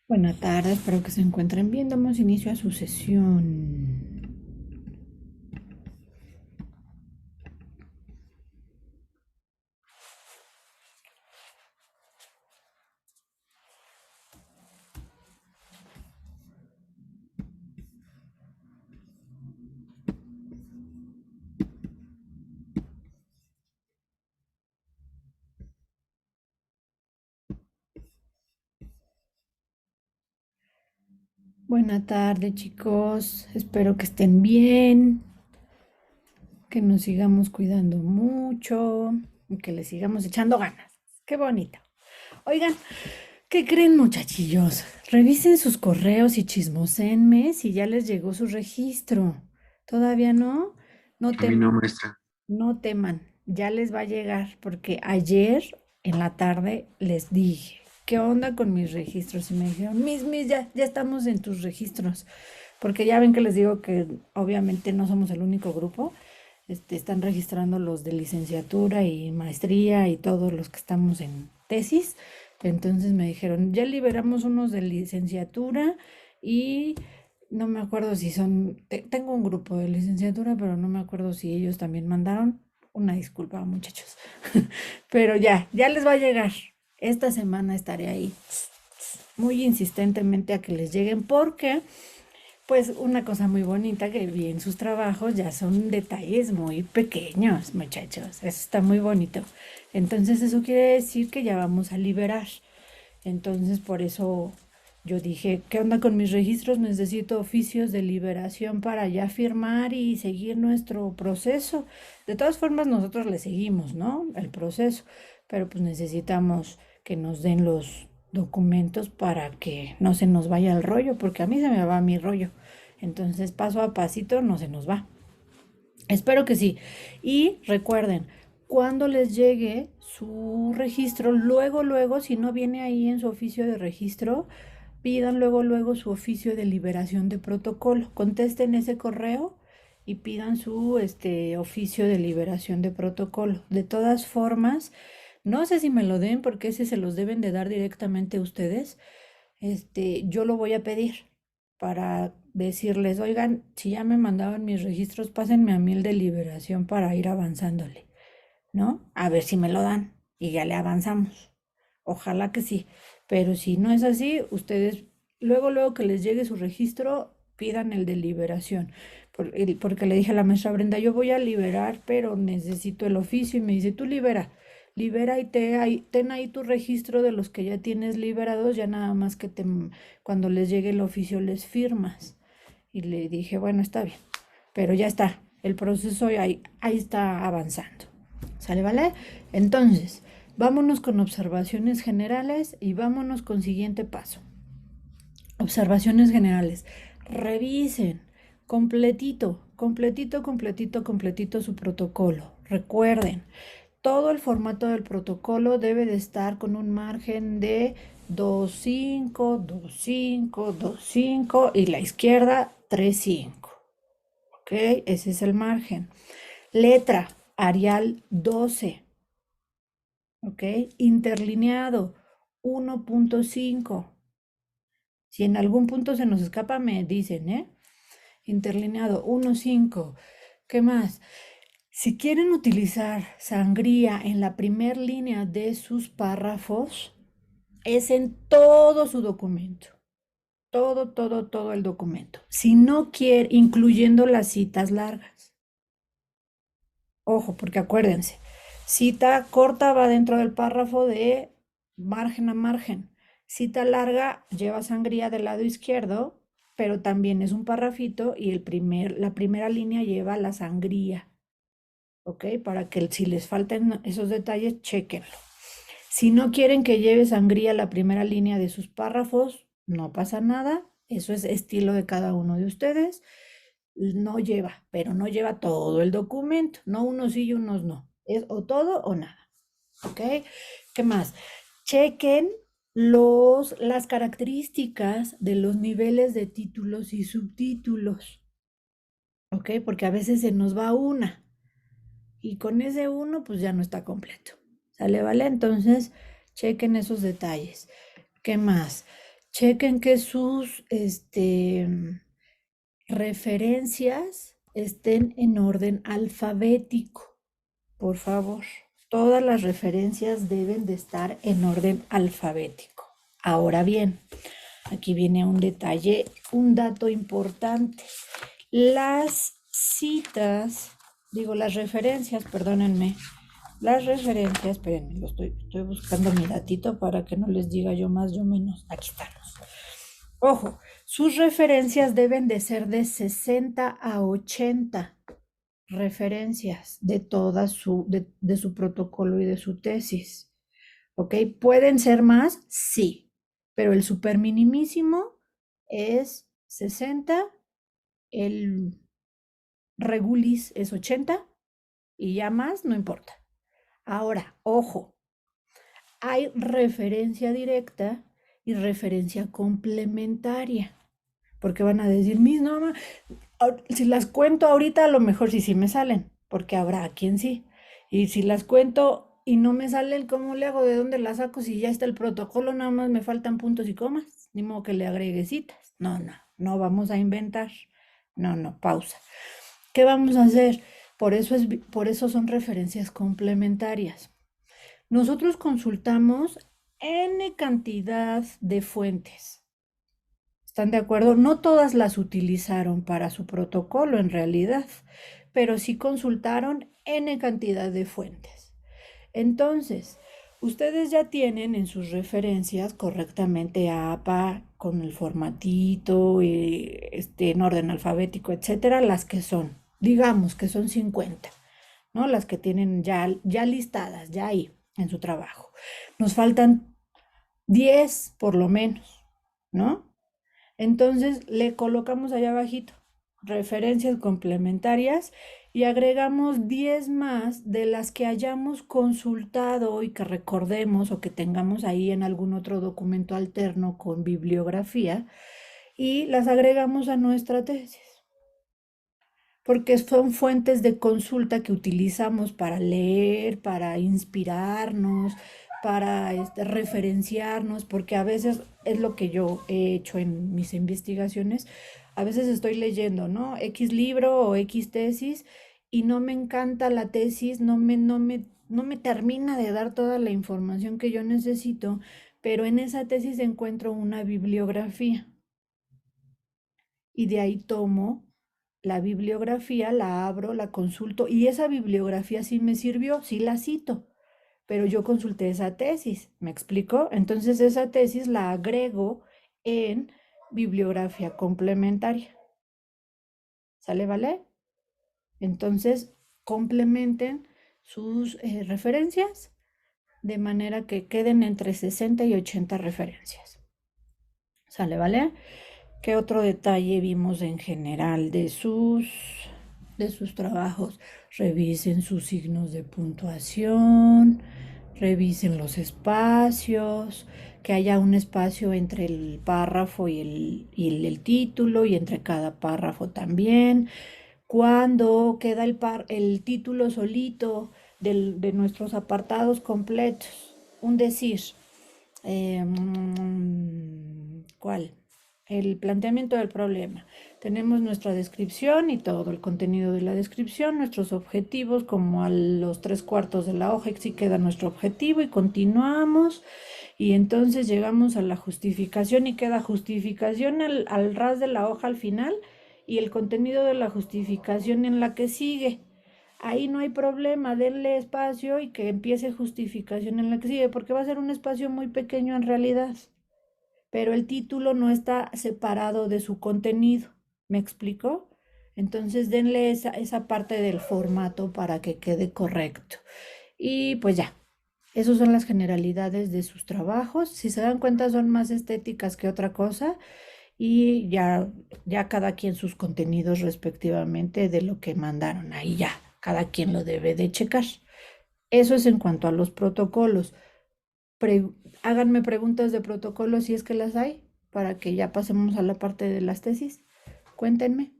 Buenas tardes, espero que se encuentren bien. Damos inicio a su sesión. Buenas tardes, chicos. Espero que estén bien, que nos sigamos cuidando mucho y que les sigamos echando ganas. Qué bonito. Oigan, ¿qué creen, muchachillos? Revisen sus correos y chismosenme si ya les llegó su registro. ¿Todavía no? No A mí no, teman. maestra. No teman, ya les va a llegar, porque ayer en la tarde les dije, ¿qué onda con mis registros? Y me dijeron, ya estamos en tus registros, porque ya ven que les digo que obviamente no somos el único grupo, están registrando los de licenciatura y maestría y todos los que estamos en tesis. Entonces me dijeron, ya liberamos unos de licenciatura y no me acuerdo si tengo un grupo de licenciatura, pero no me acuerdo si ellos también mandaron. Una disculpa, muchachos. Pero ya les va a llegar. Esta semana estaré ahí muy insistentemente a que les lleguen porque, pues, una cosa muy bonita que vi en sus trabajos ya son detalles muy pequeños, muchachos. Eso está muy bonito. Entonces eso quiere decir que ya vamos a liberar. Entonces, por eso yo dije, ¿qué onda con mis registros? Necesito oficios de liberación para ya firmar y seguir nuestro proceso. De todas formas, nosotros le seguimos, ¿no? El proceso, pero pues necesitamos que nos den los documentos para que no se nos vaya el rollo, porque a mí se me va mi rollo. Entonces, paso a pasito no se nos va. Espero que sí. Y recuerden, cuando les llegue su registro, luego, si no viene ahí en su oficio de registro, pidan luego su oficio de liberación de protocolo. Contesten ese correo y pidan su oficio de liberación de protocolo. De todas formas, no sé si me lo den porque ese se los deben de dar directamente a ustedes. Yo lo voy a pedir para decirles, oigan, si ya me mandaban mis registros, pásenme a mí el de liberación para ir avanzándole, ¿no? A ver si me lo dan y ya le avanzamos. Ojalá que sí. Pero si no es así, ustedes, luego que les llegue su registro, pidan el de liberación. Porque le dije a la maestra Brenda, yo voy a liberar, pero necesito el oficio. Y me dice, tú libera y ten ahí tu registro de los que ya tienes liberados, ya nada más que cuando les llegue el oficio les firmas. Y le dije, bueno, está bien, pero ya está, el proceso ahí está avanzando. ¿Sale, vale? Entonces, vámonos con observaciones generales y vámonos con siguiente paso. Observaciones generales. Revisen completito su protocolo. Recuerden, todo el formato del protocolo debe de estar con un margen de 2.5, 2.5, 2.5 y la izquierda 3.5. ¿Ok? Ese es el margen. Letra, Arial 12. ¿Ok? Interlineado 1.5. Si en algún punto se nos escapa, me dicen, ¿eh? Interlineado 1.5. ¿Qué más? Si quieren utilizar sangría en la primer línea de sus párrafos, es en todo su documento. Todo el documento. Si no quiere, incluyendo las citas largas. Ojo, porque acuérdense, cita corta va dentro del párrafo de margen a margen. Cita larga lleva sangría del lado izquierdo, pero también es un parrafito y la primera línea lleva la sangría, ¿ok? Para que si les faltan esos detalles, chequenlo. Si no quieren que lleve sangría la primera línea de sus párrafos, no pasa nada. Eso es estilo de cada uno de ustedes. No lleva, pero no lleva todo el documento. No unos sí y unos no. Es o todo o nada. ¿Ok? ¿Qué más? Chequen las características de los niveles de títulos y subtítulos. ¿Ok? Porque a veces se nos va una. Y con ese uno, pues ya no está completo. ¿Sale, vale? Entonces, chequen esos detalles. ¿Qué más? chequen que sus referencias estén en orden alfabético, por favor. Todas las referencias deben de estar en orden alfabético. Ahora bien, aquí viene un detalle, un dato importante. Las citas, digo, las referencias, perdónenme, las referencias, espérenme, estoy buscando mi datito para que no les diga yo más, yo menos. Aquí estamos. Ojo, sus referencias deben de ser de 60 a 80 referencias de toda de su protocolo y de su tesis. ¿Ok? ¿Pueden ser más? Sí, pero el super minimísimo es 60, el regulis es 80 y ya más no importa. Ahora, ojo, hay referencia directa y referencia complementaria, porque van a decir, mis no, si las cuento ahorita a lo mejor sí me salen, porque habrá quien sí. Y si las cuento y no me salen, ¿cómo le hago? ¿De dónde las saco? Si ya está el protocolo, nada más me faltan puntos y comas. Ni modo que le agregue citas. No, no, no vamos a inventar. No, no, pausa. ¿Qué vamos a hacer? Por eso son referencias complementarias. Nosotros consultamos N cantidad de fuentes. ¿Están de acuerdo? No todas las utilizaron para su protocolo en realidad, pero sí consultaron N cantidad de fuentes. Entonces, ustedes ya tienen en sus referencias correctamente APA con el formatito, en orden alfabético, etcétera, las que son, digamos que son 50, ¿no? Las que tienen ya listadas, ya ahí en su trabajo. Nos faltan 10 por lo menos, ¿no? Entonces le colocamos allá abajito referencias complementarias y agregamos 10 más de las que hayamos consultado y que recordemos o que tengamos ahí en algún otro documento alterno con bibliografía y las agregamos a nuestra tesis, porque son fuentes de consulta que utilizamos para leer, para inspirarnos, para referenciarnos, porque a veces es lo que yo he hecho en mis investigaciones. A veces estoy leyendo, ¿no? X libro o X tesis y no me encanta la tesis, no me termina de dar toda la información que yo necesito, pero en esa tesis encuentro una bibliografía y de ahí tomo la bibliografía, la abro, la consulto y esa bibliografía sí me sirvió, sí la cito, pero yo consulté esa tesis, ¿me explico? Entonces esa tesis la agrego en bibliografía complementaria, ¿sale, vale? Entonces complementen sus referencias de manera que queden entre 60 y 80 referencias, ¿sale, vale? ¿Qué otro detalle vimos en general de sus trabajos? Revisen sus signos de puntuación, revisen los espacios, que haya un espacio entre el párrafo y el título y entre cada párrafo también. Cuando queda el título solito de nuestros apartados completos, un decir, ¿cuál? El planteamiento del problema. Tenemos nuestra descripción y todo el contenido de la descripción, nuestros objetivos, como a los 3/4 de la hoja, y sí queda nuestro objetivo y continuamos. Y entonces llegamos a la justificación y queda justificación al ras de la hoja al final y el contenido de la justificación en la que sigue. Ahí no hay problema, denle espacio y que empiece justificación en la que sigue, porque va a ser un espacio muy pequeño en realidad, pero el título no está separado de su contenido. ¿Me explico? Entonces denle esa parte del formato para que quede correcto. Y pues ya, esas son las generalidades de sus trabajos. Si se dan cuenta, son más estéticas que otra cosa y ya cada quien sus contenidos respectivamente de lo que mandaron. Ahí ya, cada quien lo debe de checar. Eso es en cuanto a los protocolos. Pre- Háganme preguntas de protocolos si es que las hay, para que ya pasemos a la parte de las tesis. Cuéntenme.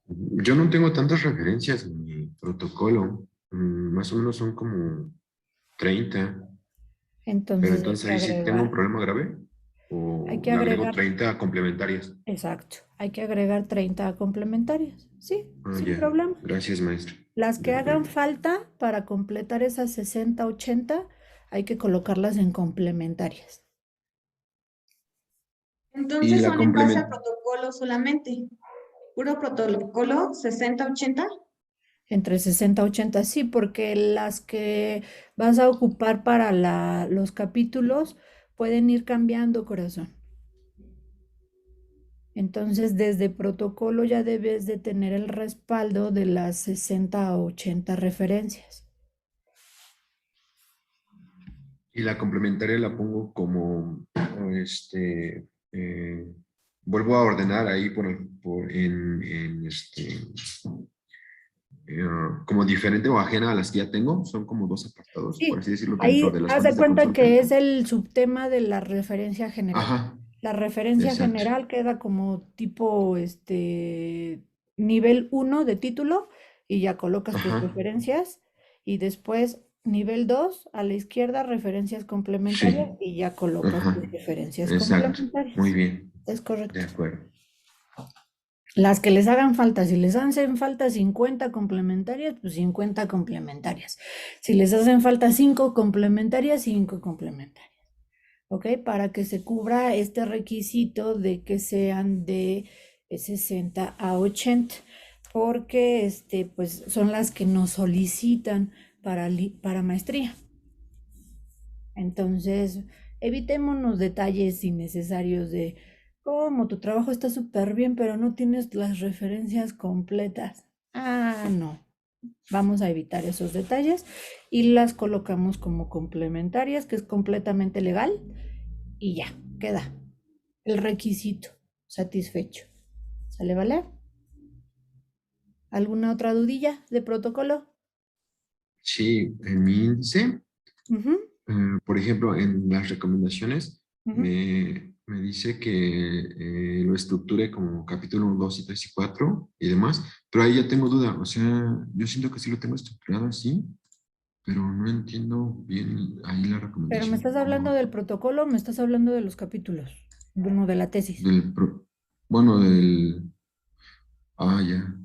Yo no tengo tantas referencias en mi protocolo. Más o menos son como 30. Pero Entonces entonces ahí sí tengo un problema grave. hay O que le agrego agregar, 30 complementarias. exacto, hay que agregar 30 complementarias. Sí, Ah, sin ya. problema. Gracias, maestro. Las De que hagan acuerdo. falta para completar esas 60, 80, hay que colocarlas en complementarias. Y Entonces la son en base al complementaria. protocolo solamente, puro protocolo 60-80. Entre 60 y 80, sí, porque las que vas a ocupar para los capítulos pueden ir cambiando, corazón. Entonces, desde protocolo ya debes de tener el respaldo de las 60 o 80 referencias. Y la complementaria la pongo como, vuelvo a ordenar ahí como diferente o ajena a las que ya tengo. Son como dos apartados, por Sí, así decirlo, dentro de ahí las haz de fuentes de cuenta consulta. que es el subtema de la referencia general. Ajá, La referencia exacto. general queda como tipo nivel 1 de título y ya colocas tus Ajá, referencias y después nivel 2 a la izquierda referencias complementarias sí, y ya colocas ajá, tus referencias exacto. Muy complementarias. bien, Es de correcto. acuerdo. Las que les hagan falta, si les hacen falta 50 complementarias, pues 50 complementarias. Si les hacen falta 5 complementarias, 5 complementarias. ¿Ok? Para que se cubra este requisito de que sean de 60 a 80, porque pues son las que nos solicitan para maestría. Entonces, evitémonos detalles innecesarios de cómo tu trabajo está súper bien, pero no tienes las referencias completas. Ah, no. Vamos a evitar esos detalles y las colocamos como complementarias, que es completamente legal, y ya, queda el requisito satisfecho. ¿Sale, vale? ¿Alguna otra dudilla de protocolo? Sí, en mi índice, Ujú, por ejemplo, en las recomendaciones, ujú. me dice que lo estructure como capítulo 1, 2 y 3 y 4 y demás, pero ahí ya tengo duda. O sea, yo siento que sí lo tengo estructurado así, pero no entiendo bien ahí la Pero ¿me recomendación. estás hablando del protocolo o me estás hablando de los capítulos? Bueno, de la tesis. Del, bueno, ya,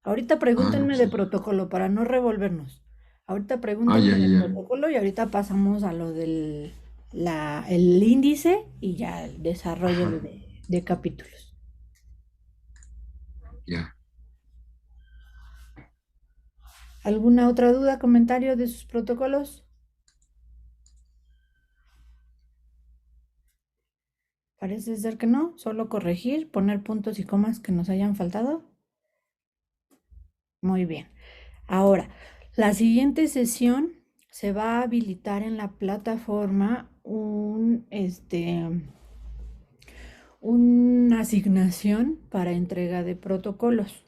Ahorita no pregúntenme de sé. protocolo para no revolvernos. Ahorita pregúntenme Ya, de ya, ya, protocolo y ahorita pasamos a lo del el índice y ya el desarrollo ajá, de capítulos. ya. ¿Alguna otra duda, comentario de sus protocolos? Parece ser que no, solo corregir, poner puntos y comas que nos hayan faltado. Muy bien. Ahora, la siguiente sesión se va a habilitar en la plataforma una asignación para entrega de protocolos,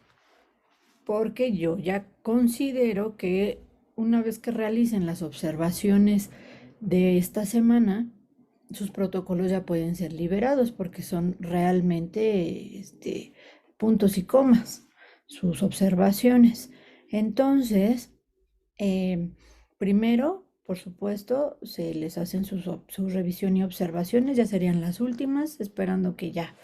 porque yo ya considero que una vez que realicen las observaciones de esta semana, sus protocolos ya pueden ser liberados porque son realmente puntos y comas, sus observaciones. Entonces, primero, por supuesto, se les hacen su revisión y observaciones, ya serían las últimas, esperando que ya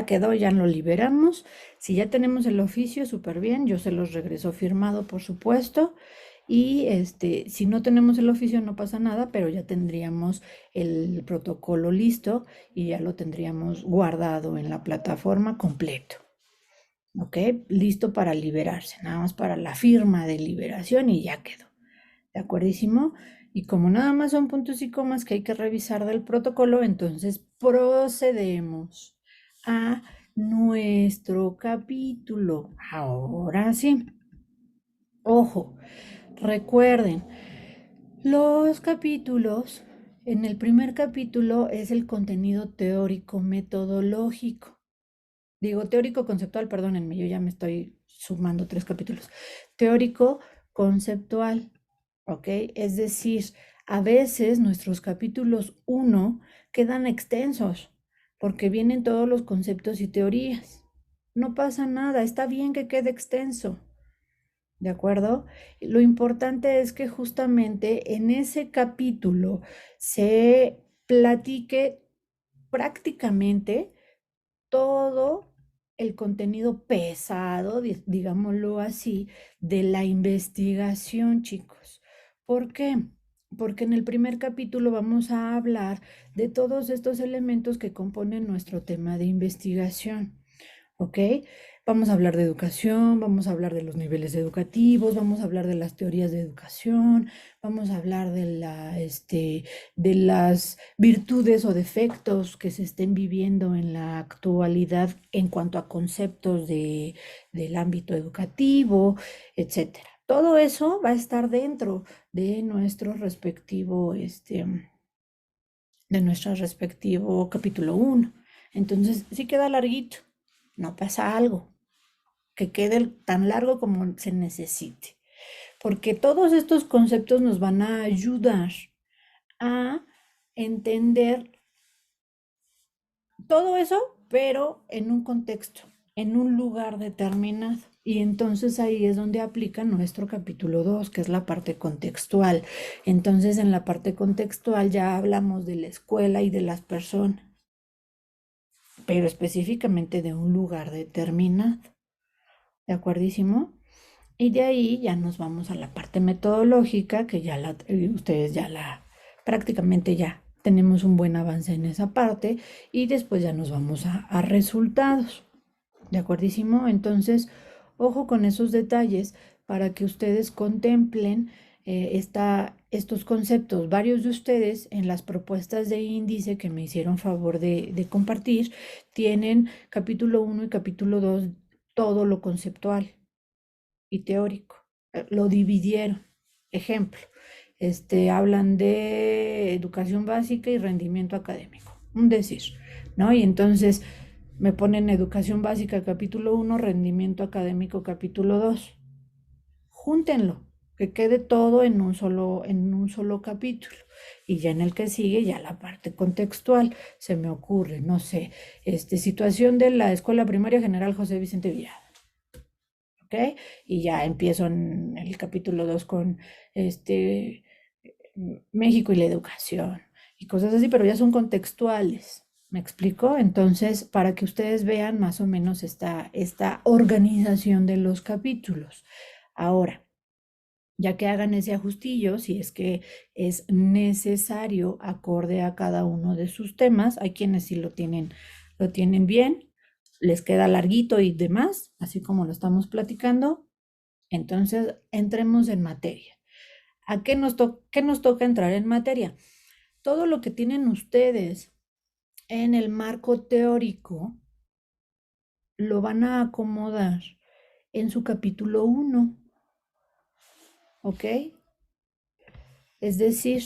quedó, ya lo liberamos. Si ya tenemos el oficio, súper bien, yo se los regreso firmado, por supuesto. Y si no tenemos el oficio, no pasa nada, pero ya tendríamos el protocolo listo y ya lo tendríamos guardado en la plataforma completo. ¿Ok? Listo para liberarse, nada más para la firma de liberación y ya quedó. ¿De acuerdísimo? Y como nada más son puntos y comas que hay que revisar del protocolo, entonces procedemos a nuestro capítulo. Ahora sí, ojo, recuerden, los capítulos, en el primer capítulo es el contenido teórico metodológico. Digo, teórico conceptual, perdónenme, yo ya me estoy sumando 3 capítulos. Teórico conceptual, ¿ok? Es decir, a veces nuestros capítulos 1 quedan extensos porque vienen todos los conceptos y teorías. No pasa nada, está bien que quede extenso. ¿De acuerdo? Lo importante es que justamente en ese capítulo se platique prácticamente todo el contenido pesado, digámoslo así, de la investigación, chicos. ¿Por qué? Porque en el primer capítulo vamos a hablar de todos estos elementos que componen nuestro tema de investigación. ¿Ok? Vamos a hablar de educación, vamos a hablar de los niveles educativos, vamos a hablar de las teorías de educación, vamos a hablar de las virtudes o defectos que se estén viviendo en la actualidad en cuanto a conceptos del ámbito educativo, etcétera. Todo eso va a estar dentro de nuestro respectivo capítulo 1. Entonces, sí queda larguito, no pasa algo, que quede tan largo como se necesite, porque todos estos conceptos nos van a ayudar a entender todo eso, pero en un contexto, en un lugar determinado. Y entonces ahí es donde aplica nuestro capítulo 2, que es la parte contextual. Entonces en la parte contextual ya hablamos de la escuela y de las personas, pero específicamente de un lugar determinado. ¿De acuerdísimo? Y de ahí ya nos vamos a la parte metodológica, que ustedes prácticamente ya tenemos un buen avance en esa parte, y después ya nos vamos a resultados. ¿De acuerdísimo? Entonces, ojo con esos detalles para que ustedes contemplen estos conceptos. Varios de ustedes en las propuestas de índice que me hicieron favor de compartir tienen capítulo 1 y capítulo 2 todo lo conceptual y teórico. Lo dividieron. Ejemplo, hablan de educación básica y rendimiento académico. Un decir, ¿no? Y entonces me ponen educación básica capítulo 1, rendimiento académico capítulo 2. Júntenlo, que quede todo en un solo capítulo. Y ya en el que sigue, ya la parte contextual, se me ocurre, no sé, situación de la Escuela Primaria General José Vicente Villada. ¿Ok? Y ya empiezo en el capítulo 2 con México y la educación y cosas así, pero ya son contextuales. ¿Me explico? Entonces, para que ustedes vean más o menos esta organización de los capítulos. Ahora, ya que hagan ese ajustillo, si es que es necesario acorde a cada uno de sus temas, hay quienes sí lo tienen bien, les queda larguito y demás, así como lo estamos platicando. Entonces, entremos en materia. ¿Qué nos toca entrar en materia? Todo lo que tienen ustedes en el marco teórico lo van a acomodar en su capítulo 1, ¿ok? Es decir,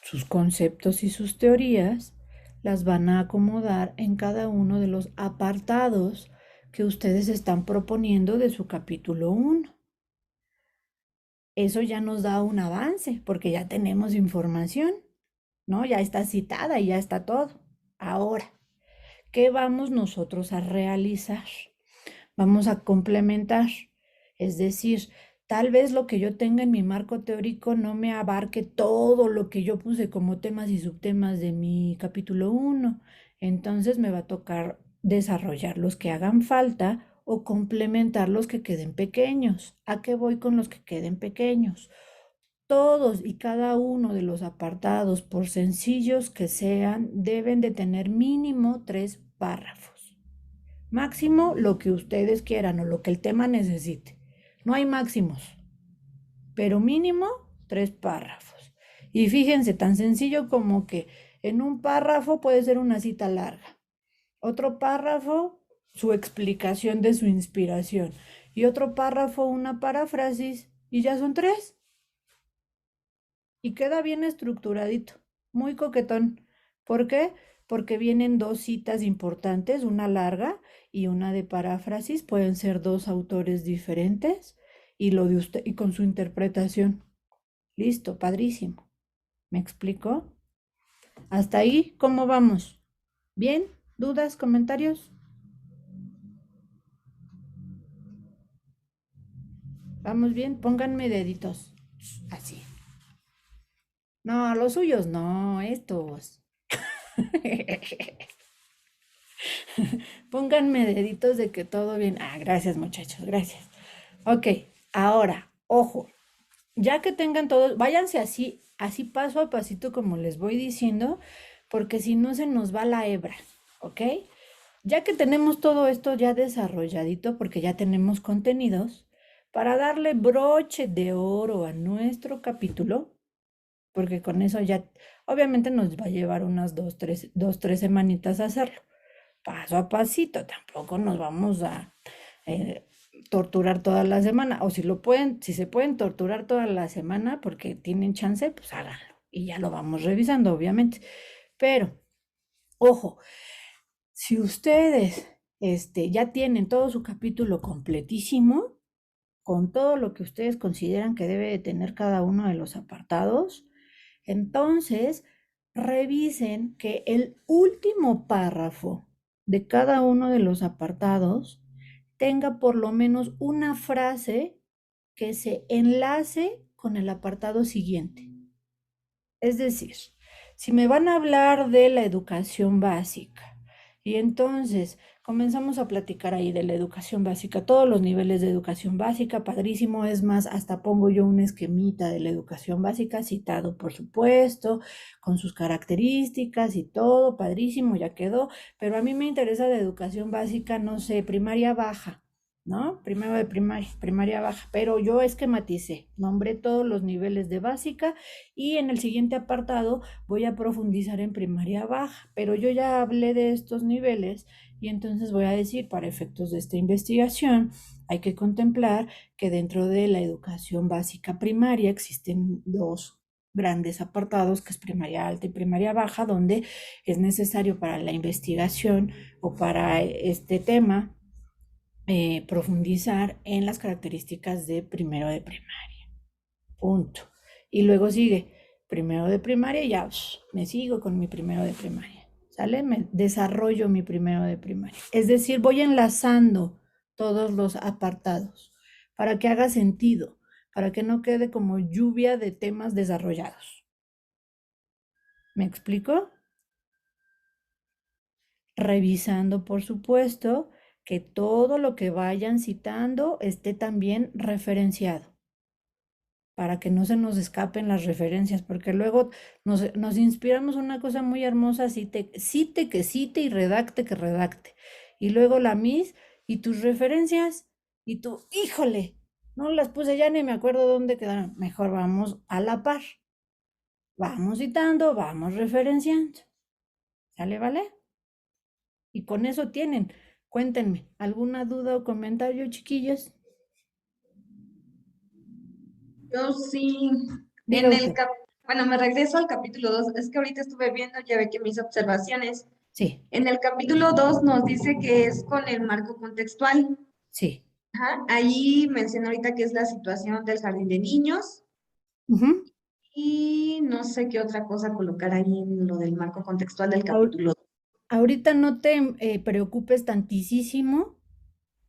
sus conceptos y sus teorías las van a acomodar en cada uno de los apartados que ustedes están proponiendo de su capítulo 1. Eso ya nos da un avance porque ya tenemos información, ¿no? Ya está citada y ya está todo. Ahora, ¿qué vamos nosotros a realizar? Vamos a complementar. Es decir, tal vez lo que yo tenga en mi marco teórico no me abarque todo lo que yo puse como temas y subtemas de mi capítulo 1. Entonces me va a tocar desarrollar los que hagan falta o complementar los que queden pequeños. ¿A qué voy con los que queden pequeños? Todos y cada uno de los apartados, por sencillos que sean, deben de tener mínimo 3 párrafos. Máximo lo que ustedes quieran o lo que el tema necesite. No hay máximos, pero mínimo 3 párrafos. Y fíjense, tan sencillo como que en un párrafo puede ser una cita larga. Otro párrafo, su explicación de su inspiración. Y otro párrafo, una paráfrasis. Y ya son 3. Y queda bien estructuradito, muy coquetón. ¿Por qué? Porque vienen 2 citas importantes, una larga y una de paráfrasis. Pueden ser 2 autores diferentes y lo de usted y con su interpretación. Listo, padrísimo. ¿Me explico? Hasta ahí, ¿cómo vamos? ¿Bien? ¿Dudas? ¿Comentarios? ¿Vamos bien? Pónganme deditos. Así. No, los suyos no, estos. Pónganme deditos de que todo bien. Ah, gracias muchachos, gracias. Ok, ahora, ojo, ya que tengan todos, váyanse así, así paso a pasito como les voy diciendo, porque si no se nos va la hebra, ¿ok? Ya que tenemos todo esto ya desarrolladito, porque ya tenemos contenidos, para darle broche de oro a nuestro capítulo, porque con eso ya, obviamente nos va a llevar unas dos, tres semanitas hacerlo, paso a pasito, tampoco nos vamos a eh, torturar toda la semana, o si lo pueden, si se pueden torturar toda la semana porque tienen chance, pues háganlo, y ya lo vamos revisando, obviamente, pero, ojo, si ustedes ya tienen todo su capítulo completísimo, con todo lo que ustedes consideran que debe de tener cada uno de los apartados, entonces revisen que el último párrafo de cada uno de los apartados tenga por lo menos una frase que se enlace con el apartado siguiente. Es decir, si me van a hablar de la educación básica y entonces comenzamos a platicar ahí de la educación básica, todos los niveles de educación básica, padrísimo, es más, hasta pongo yo un esquemita de la educación básica, citado por supuesto, con sus características y todo, padrísimo, ya quedó, pero a mí me interesa de educación básica, no sé, primaria baja. ¿No? Primero de primaria, primaria baja, pero yo esquematicé, nombré todos los niveles de básica y en el siguiente apartado voy a profundizar en primaria baja, pero yo ya hablé de estos niveles y entonces voy a decir, para efectos de esta investigación, hay que contemplar que dentro de la educación básica primaria existen dos grandes apartados, que es primaria alta y primaria baja, donde es necesario para la investigación o para este tema profundizar en las características de primero de primaria. Punto. Y luego sigue primero de primaria y ya me sigo con mi primero de primaria. ¿Sale? Me desarrollo mi primero de primaria. Es decir, voy enlazando todos los apartados para que haga sentido, para que no quede como lluvia de temas desarrollados. ¿Me explico? Revisando, por supuesto, que todo lo que vayan citando esté también referenciado, para que no se nos escapen las referencias, porque luego nos inspiramos una cosa muy hermosa, cite que cite y redacte que redacte. Y luego la mis y tus referencias y tú, híjole, no las puse ya ni me acuerdo dónde quedaron. Mejor vamos a la par. Vamos citando, vamos referenciando. ¿Sale, vale? Y con eso tienen. Cuéntenme, ¿alguna duda o comentario, chiquillos? Yo sí, Diga en el usted. cap, bueno, me regreso al capítulo 2. Es que ahorita estuve viendo, ya ve que mis observaciones. Sí, En el capítulo 2 nos dice que es con el marco contextual. sí. Ajá. Ahí menciona ahorita que es la situación del jardín de niños Ujú. y no sé qué otra cosa colocar ahí en lo del marco contextual del Ahor- capítulo 2. Ahorita no te preocupes tantísimo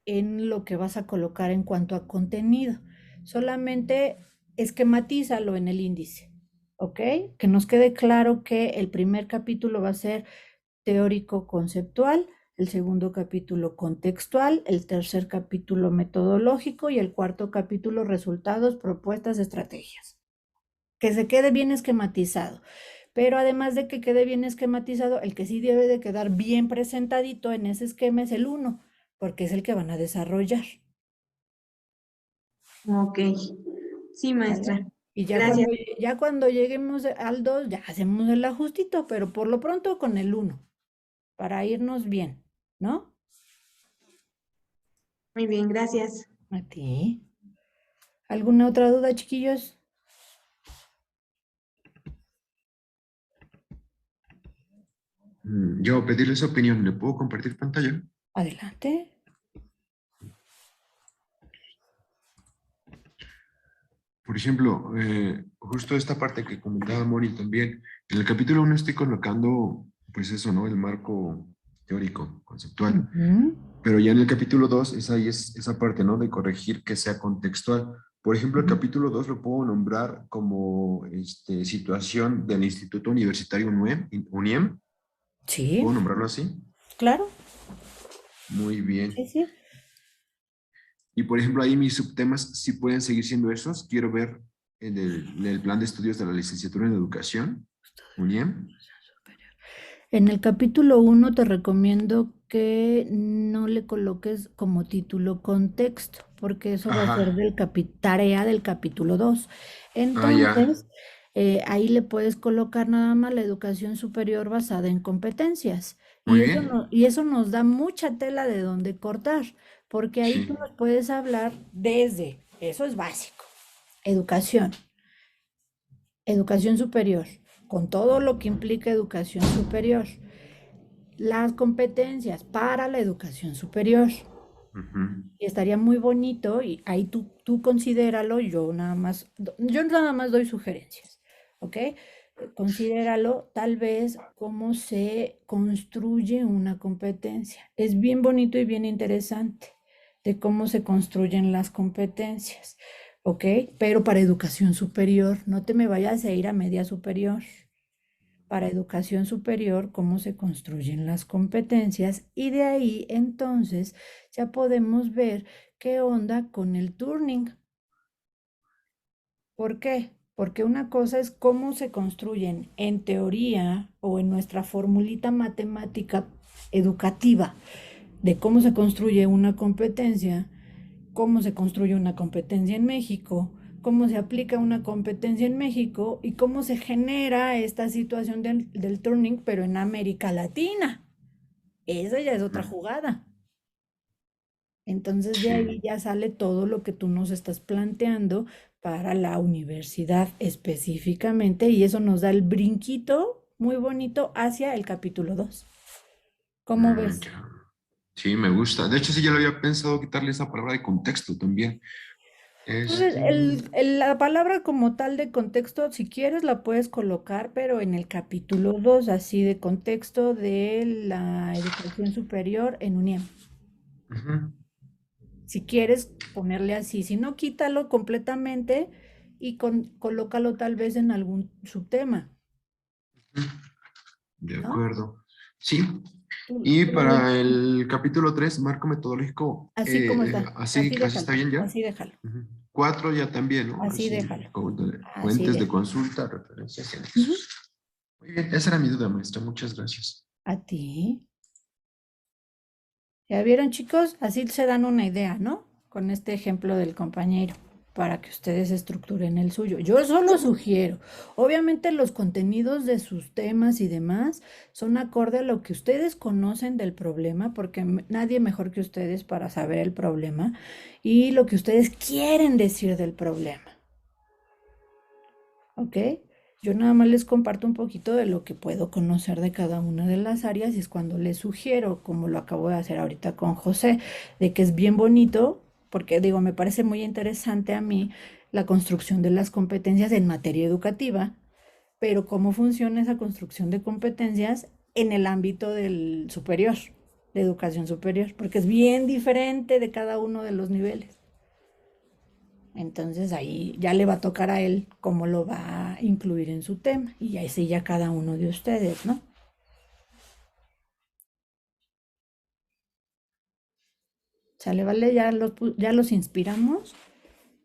en lo que vas a colocar en cuanto a contenido. Solamente esquematízalo en el índice, ¿ok? Que nos quede claro que el primer capítulo va a ser teórico conceptual, el segundo capítulo contextual, el tercer capítulo metodológico y el cuarto capítulo resultados, propuestas, estrategias. Que se quede bien esquematizado. Pero además de que quede bien esquematizado, el que sí debe de quedar bien presentadito en ese esquema es el uno, porque es el que van a desarrollar. Ok, sí, ¿Vale? maestra. Y Gracias. ya cuando lleguemos al 2 ya hacemos el ajustito, pero por lo pronto con el uno, para irnos bien, ¿no? Muy bien, gracias. A ti. ¿Alguna otra duda, chiquillos? Yo pedirle su opinión, ¿le puedo compartir pantalla? Adelante. Por ejemplo, justo esta parte que comentaba Moni también, en el capítulo 1 estoy colocando, pues eso, ¿no? El marco teórico, conceptual. Ujú. Pero ya en el capítulo 2 es esa parte, ¿no? De corregir que sea contextual. Por ejemplo, el Ujú. capítulo 2 lo puedo nombrar como situación del Instituto Universitario UNIEM. Sí, ¿Puedo nombrarlo así? claro, Muy sí, bien. sí. Y por ejemplo, ahí mis subtemas sí pueden seguir siendo esos. Quiero ver en el plan de estudios de la licenciatura en educación, UNIEM. En el capítulo 1 te recomiendo que no le coloques como título contexto, porque eso va a ser Ajá. tarea del capítulo 2. Ah, ya. Entonces, ahí le puedes colocar nada más la educación superior basada en competencias. Muy Y eso, bien. no, y eso nos da mucha tela de dónde cortar, porque ahí tú Sí. nos puedes hablar desde, eso es básico, educación, educación superior, con todo lo que implica educación superior, las competencias para la educación superior. Ujú. Y estaría muy bonito y ahí tú considéralo, yo nada más doy sugerencias, ¿ok? Considéralo tal vez cómo se construye una competencia. Es bien bonito y bien interesante de cómo se construyen las competencias, ¿ok? Pero para educación superior, no te me vayas a ir a media superior. Para educación superior, cómo se construyen las competencias y de ahí entonces ya podemos ver qué onda con el turning. ¿Por qué? Porque una cosa es cómo se construyen en teoría o en nuestra formulita matemática educativa de cómo se construye una competencia, cómo se construye una competencia en México, cómo se aplica una competencia en México y cómo se genera esta situación del turning, pero en América Latina. Esa ya es otra Ujú. jugada. Entonces de ahí Sí. ya sale todo lo que tú nos estás planteando para la universidad específicamente y eso nos da el brinquito muy bonito hacia el capítulo 2. ¿Cómo ves? Ya. Sí, me gusta. De hecho, sí, ya lo había pensado quitarle esa palabra de contexto también. Entonces, Este, la palabra como tal de contexto, si quieres, la puedes colocar, pero en el capítulo 2 así de contexto de la educación superior en UNIEM. ujú, Si quieres ponerle así, si no, quítalo completamente y colócalo tal vez en algún subtema, ujú. De ¿no? acuerdo. Sí. Y Tú para el capítulo 3 marco metodológico, así como está, así está bien ya. así déjalo, Ujú. 4 ya también, ¿no? así Así, déjalo, así fuentes de déjalo. consulta, referencias y Ujú. anexos. Muy bien, esa era mi duda, maestra. Muchas gracias. A ti. ¿Ya vieron, chicos? Así se dan una idea, ¿no? Con este ejemplo del compañero, para que ustedes estructuren el suyo. Yo solo sugiero, obviamente los contenidos de sus temas y demás son acorde a lo que ustedes conocen del problema, porque nadie mejor que ustedes para saber el problema y lo que ustedes quieren decir del problema, ¿ok? Yo nada más les comparto un poquito de lo que puedo conocer de cada una de las áreas y es cuando les sugiero, como lo acabo de hacer ahorita con José, de que es bien bonito, porque digo, me parece muy interesante a mí la construcción de las competencias en materia educativa, pero cómo funciona esa construcción de competencias en el ámbito del superior, de educación superior, porque es bien diferente de cada uno de los niveles. Entonces ahí ya le va a tocar a él cómo lo va a incluir en su tema y ahí sí ya cada uno de ustedes, ¿no? Sale, vale, ya los inspiramos,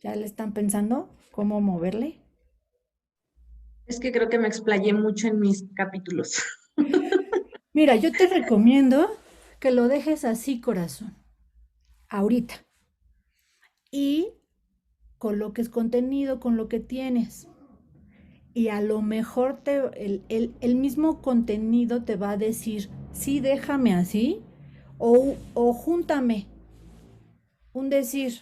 ya le están pensando cómo moverle. Es que creo que me explayé mucho en mis capítulos. Mira, yo te recomiendo que lo dejes así, corazón, ahorita, y coloques contenido con lo que tienes. Y a lo mejor el mismo contenido te va a decir, sí, déjame así, o júntame. Un decir,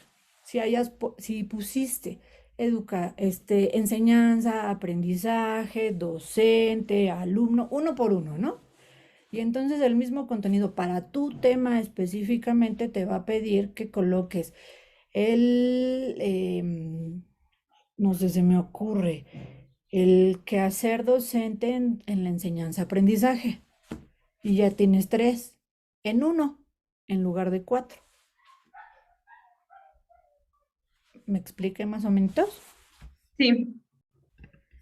si pusiste enseñanza, aprendizaje, docente, alumno, uno por uno, ¿no? Y entonces el mismo contenido para tu tema específicamente te va a pedir que coloques el, no sé, se me ocurre, el quehacer docente en la enseñanza-aprendizaje. Y ya tienes tres. en 1 en lugar de 4. ¿Me expliqué más o menos? Sí,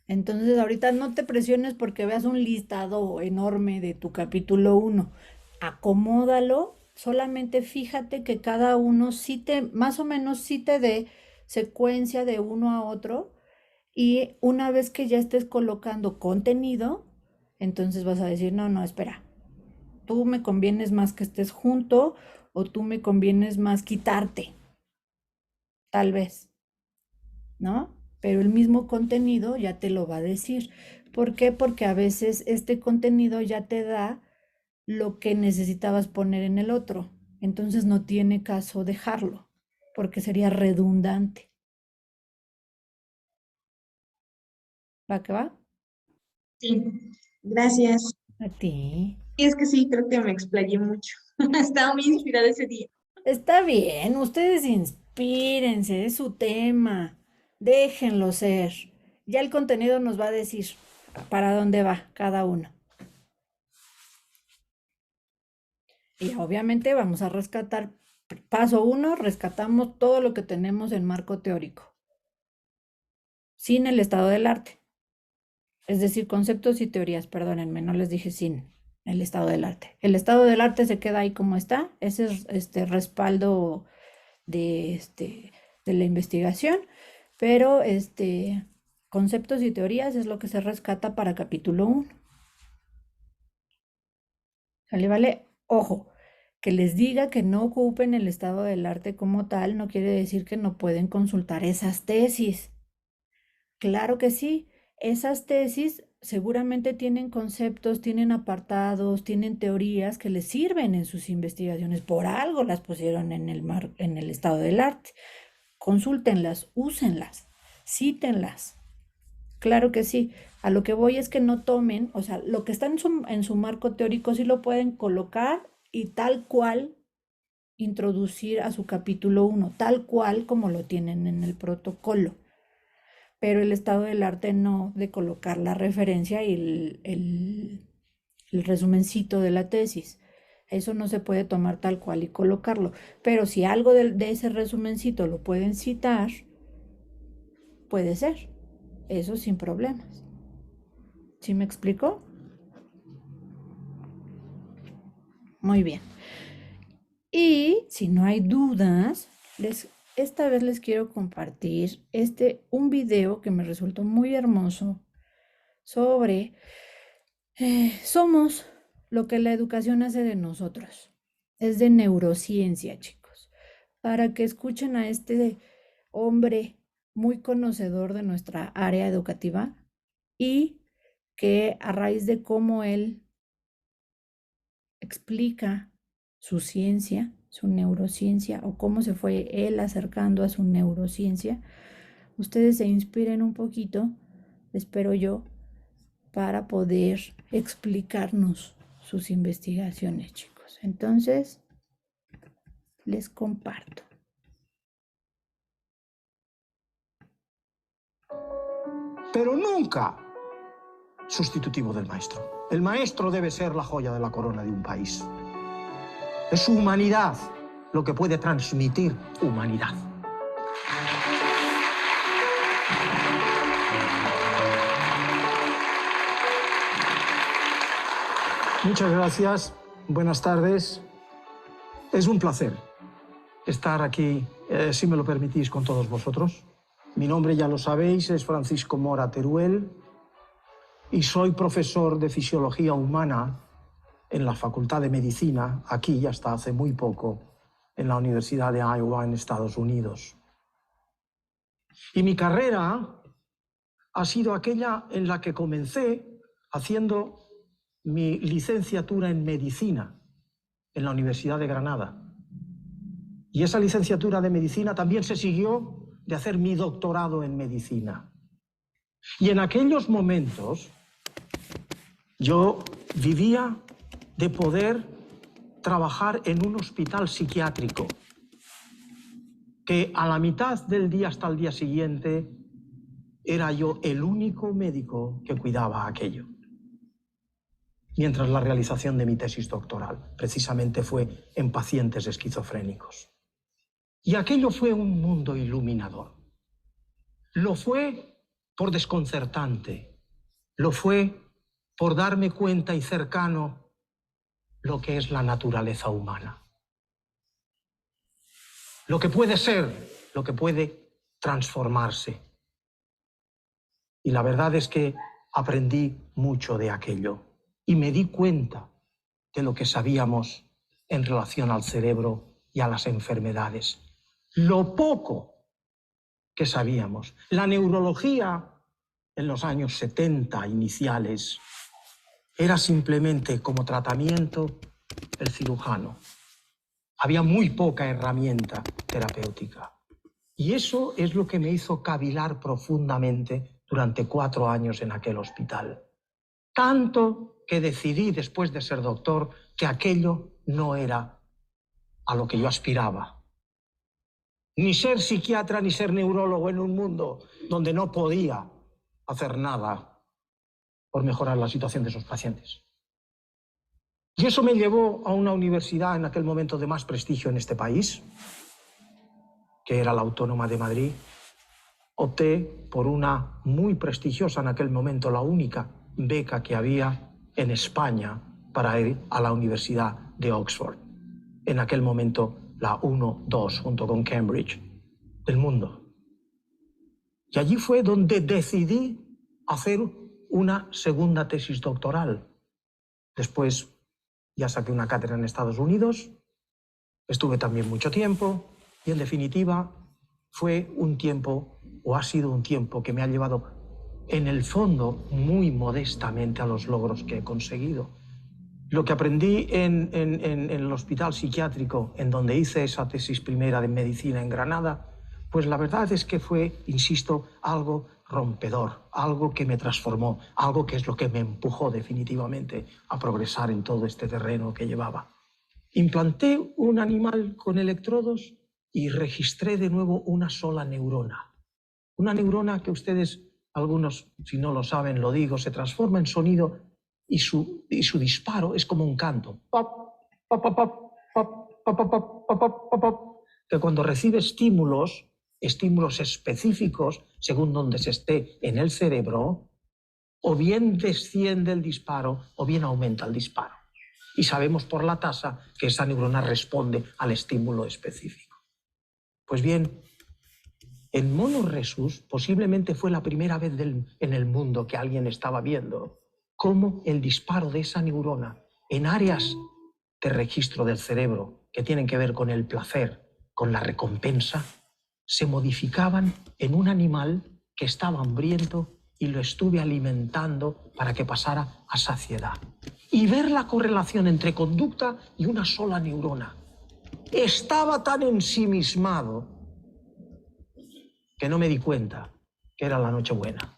Entonces ahorita no te presiones porque veas un listado enorme de tu capítulo 1. Acomódalo, solamente fíjate que cada uno sí te, más o menos sí te dé secuencia de uno a otro, y una vez que ya estés colocando contenido, entonces vas a decir, no, no, espera, tú me convienes más que estés junto o tú me convienes más quitarte, tal vez. ¿No? Pero el mismo contenido ya te lo va a decir. ¿Por qué? Porque a veces este contenido ya te da lo que necesitabas poner en el otro. Entonces no tiene caso dejarlo, porque sería redundante. ¿Va que va? sí. Gracias. A ti. Y es que sí, creo que me explayé mucho. Estaba muy inspirada ese día. Está bien, ustedes inspírense, es su tema. Déjenlo ser. Ya el contenido nos va a decir para dónde va cada uno. Y obviamente vamos a rescatar, paso 1, rescatamos todo lo que tenemos en marco teórico, sin el estado del arte. Es decir, conceptos y teorías, perdónenme, no les dije sin el estado del arte. El estado del arte se queda ahí como está, ese es respaldo de la investigación, pero conceptos y teorías es lo que se rescata para capítulo 1. ¿Sale? Vale, ojo, que les diga que no ocupen el estado del arte como tal no quiere decir que no pueden consultar esas tesis. Claro que sí, esas tesis seguramente tienen conceptos, tienen apartados, tienen teorías que les sirven en sus investigaciones. Por algo las pusieron en el estado del arte. Consúltenlas, úsenlas, cítenlas. Claro que sí. A lo que voy es que no tomen, o sea, lo que está en su marco teórico sí lo pueden colocar y tal cual introducir a su capítulo 1, tal cual como lo tienen en el protocolo. Pero el estado del arte no, de colocar la referencia y el resumencito de la tesis. Eso no se puede tomar tal cual y colocarlo. Pero si algo de ese resumencito lo pueden citar, puede ser. Eso sin problemas. ¿Sí me explico? Muy bien. Y si no hay dudas, esta vez les quiero compartir un video que me resultó muy hermoso sobre somos lo que la educación hace de nosotros. Es de neurociencia, chicos. Para que escuchen a este hombre muy conocedor de nuestra área educativa y que a raíz de cómo él explica su ciencia, su neurociencia, o cómo se fue él acercando a su neurociencia, ustedes se inspiren un poquito, espero yo, para poder explicarnos sus investigaciones, chicos. Entonces, les comparto. Pero nunca sustitutivo del maestro. El maestro debe ser la joya de la corona de un país. Es su humanidad lo que puede transmitir humanidad. Muchas gracias, buenas tardes. Es un placer estar aquí, si me lo permitís, con todos vosotros. Mi nombre, ya lo sabéis, es Francisco Mora Teruel y soy profesor de Fisiología Humana en la Facultad de Medicina, aquí hasta hace muy poco, en la Universidad de Iowa, en Estados Unidos. Y mi carrera ha sido aquella en la que comencé haciendo mi licenciatura en Medicina en la Universidad de Granada. Y esa licenciatura de Medicina también se siguió de hacer mi doctorado en Medicina. Y en aquellos momentos yo vivía de poder trabajar en un hospital psiquiátrico, que a la mitad del día hasta el día siguiente era yo el único médico que cuidaba aquello. mientras la realización de mi tesis doctoral precisamente fue en pacientes esquizofrénicos. Y aquello fue un mundo iluminador. Lo fue por desconcertante, lo fue por darme cuenta y cercano lo que es la naturaleza humana. Lo que puede ser, lo que puede transformarse. Y la verdad es que aprendí mucho de aquello y me di cuenta de lo que sabíamos en relación al cerebro y a las enfermedades. Lo poco que sabíamos. La neurología en los años 70 iniciales era simplemente como tratamiento el cirujano. Había muy poca herramienta terapéutica. Y eso es lo que me hizo cavilar profundamente durante 4 años en aquel hospital. Tanto que decidí, después de ser doctor, que aquello no era a lo que yo aspiraba. Ni ser psiquiatra ni ser neurólogo en un mundo donde no podía hacer nada por mejorar la situación de esos pacientes. Y eso me llevó a una universidad en aquel momento de más prestigio en este país, que era la Autónoma de Madrid. Opté por una muy prestigiosa en aquel momento, la única beca que había en España para ir a la Universidad de Oxford. En aquel momento la 1-2 junto con Cambridge del mundo. Y allí fue donde decidí hacer una segunda tesis doctoral. Después ya saqué una cátedra en Estados Unidos, estuve también mucho tiempo y en definitiva fue un tiempo, o ha sido un tiempo que me ha llevado en el fondo muy modestamente a los logros que he conseguido. Lo que aprendí en el hospital psiquiátrico, en donde hice esa tesis primera de medicina en Granada, pues la verdad es que fue, insisto, algo rompedor, algo que me transformó, algo que es lo que me empujó definitivamente a progresar en todo este terreno que llevaba. Implanté un animal con electrodos y registré de nuevo una sola neurona. Una neurona que ustedes, algunos, si no lo saben, lo digo, se transforma en sonido y su disparo es como un canto. Pop, pop, pop, pop, pop, pop, pop, pop, pop, pop, pop, que cuando recibe estímulos específicos, según donde se esté en el cerebro, o bien desciende el disparo o bien aumenta el disparo. Y sabemos por la tasa que esa neurona responde al estímulo específico. Pues bien, en monos rhesus posiblemente fue la primera vez en el mundo que alguien estaba viendo cómo el disparo de esa neurona en áreas de registro del cerebro que tienen que ver con el placer, con la recompensa, se modificaban en un animal que estaba hambriento y lo estuve alimentando para que pasara a saciedad. Y ver la correlación entre conducta y una sola neurona. Estaba tan ensimismado que no me di cuenta que era la Nochebuena.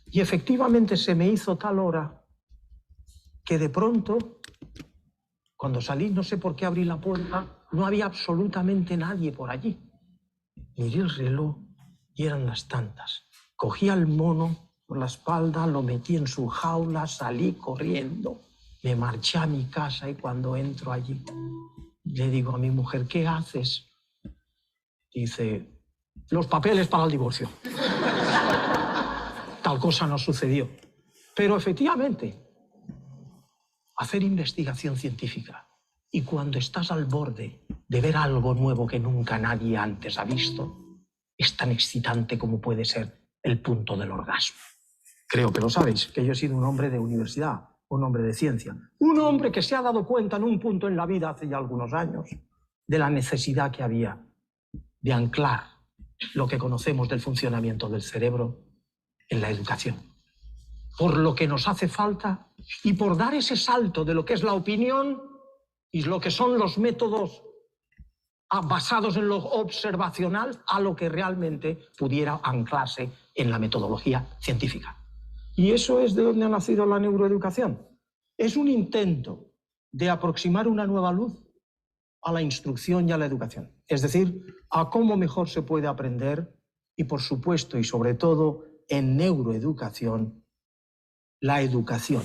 Y efectivamente se me hizo tal hora que de pronto, cuando salí, no sé por qué abrí la puerta, no había absolutamente nadie por allí. Miré el reloj y eran las tantas. Cogí al mono por la espalda, lo metí en su jaula, salí corriendo, me marché a mi casa y cuando entro allí, le digo a mi mujer, ¿qué haces? Dice, los papeles para el divorcio. Tal cosa no sucedió. Pero efectivamente, hacer investigación científica y cuando estás al borde de ver algo nuevo que nunca nadie antes ha visto, es tan excitante como puede ser el punto del orgasmo. Creo que lo sabéis, que yo he sido un hombre de universidad, un hombre de ciencia, un hombre que se ha dado cuenta en un punto en la vida hace ya algunos años de la necesidad que había de anclar lo que conocemos del funcionamiento del cerebro en la educación. Por lo que nos hace falta y por dar ese salto de lo que es la opinión y lo que son los métodos basados en lo observacional a lo que realmente pudiera anclarse en la metodología científica. Y eso es de donde ha nacido la neuroeducación. Es un intento de aproximar una nueva luz a la instrucción y a la educación. Es decir, a cómo mejor se puede aprender y, por supuesto, y sobre todo en neuroeducación, la educación,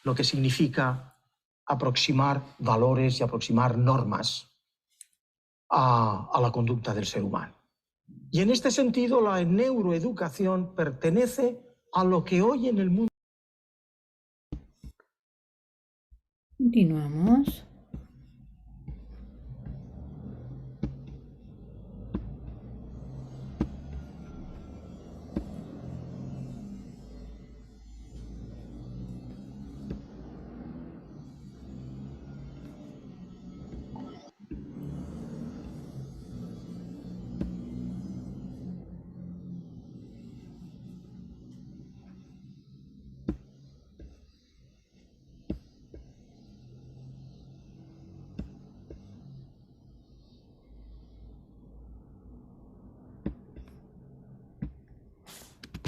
lo que significa aproximar valores y aproximar normas a la conducta del ser humano. Y en este sentido, la neuroeducación pertenece a lo que hoy en el mundo... Continuamos.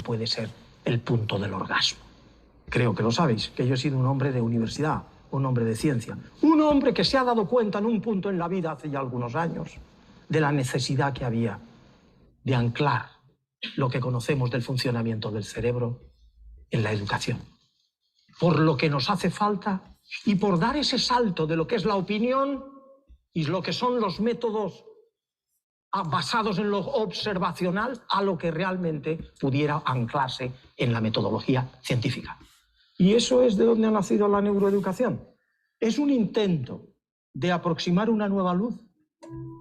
puede ser el punto del orgasmo. Creo que lo sabéis, que yo he sido un hombre de universidad, un hombre de ciencia, un hombre que se ha dado cuenta en un punto en la vida hace ya algunos años de la necesidad que había de anclar lo que conocemos del funcionamiento del cerebro en la educación. Por lo que nos hace falta y por dar ese salto de lo que es la opinión y lo que son los métodos basados en lo observacional a lo que realmente pudiera anclarse en la metodología científica. Y eso es de donde ha nacido la neuroeducación. Es un intento de aproximar una nueva luz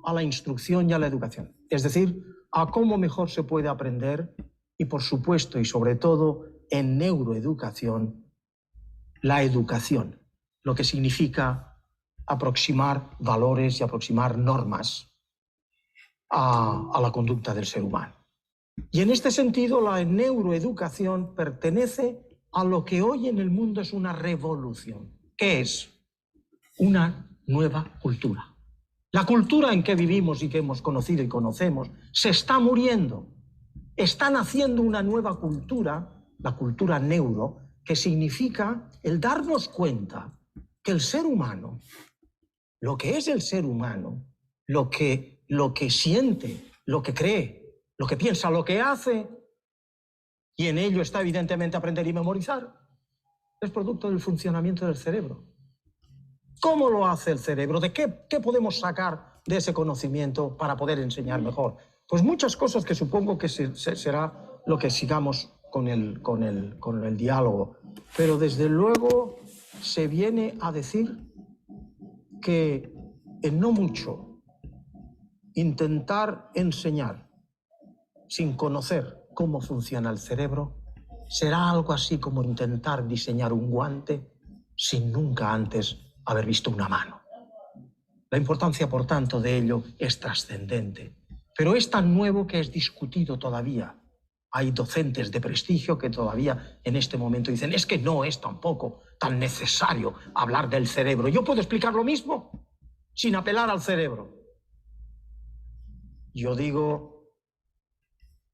a la instrucción y a la educación. Es decir, a cómo mejor se puede aprender y, por supuesto, y sobre todo en neuroeducación, la educación, lo que significa aproximar valores y aproximar normas a la conducta del ser humano. Y en este sentido, la neuroeducación pertenece a lo que hoy en el mundo es una revolución, que es una nueva cultura. La cultura en que vivimos y que hemos conocido y conocemos se está muriendo. Está naciendo una nueva cultura, la cultura neuro, que significa el darnos cuenta que el ser humano, lo que es el ser humano, lo que siente, lo que cree, lo que piensa, lo que hace, y en ello está evidentemente aprender y memorizar, es producto del funcionamiento del cerebro. ¿Cómo lo hace el cerebro? ¿De qué podemos sacar de ese conocimiento para poder enseñar mejor? Pues muchas cosas que supongo que será lo que sigamos con el diálogo. Pero desde luego se viene a decir que en no mucho intentar enseñar sin conocer cómo funciona el cerebro será algo así como intentar diseñar un guante sin nunca antes haber visto una mano. La importancia, por tanto, de ello es trascendente, pero es tan nuevo que es discutido todavía. Hay docentes de prestigio que todavía en este momento dicen es que no es tampoco tan necesario hablar del cerebro. Yo puedo explicar lo mismo sin apelar al cerebro. Yo digo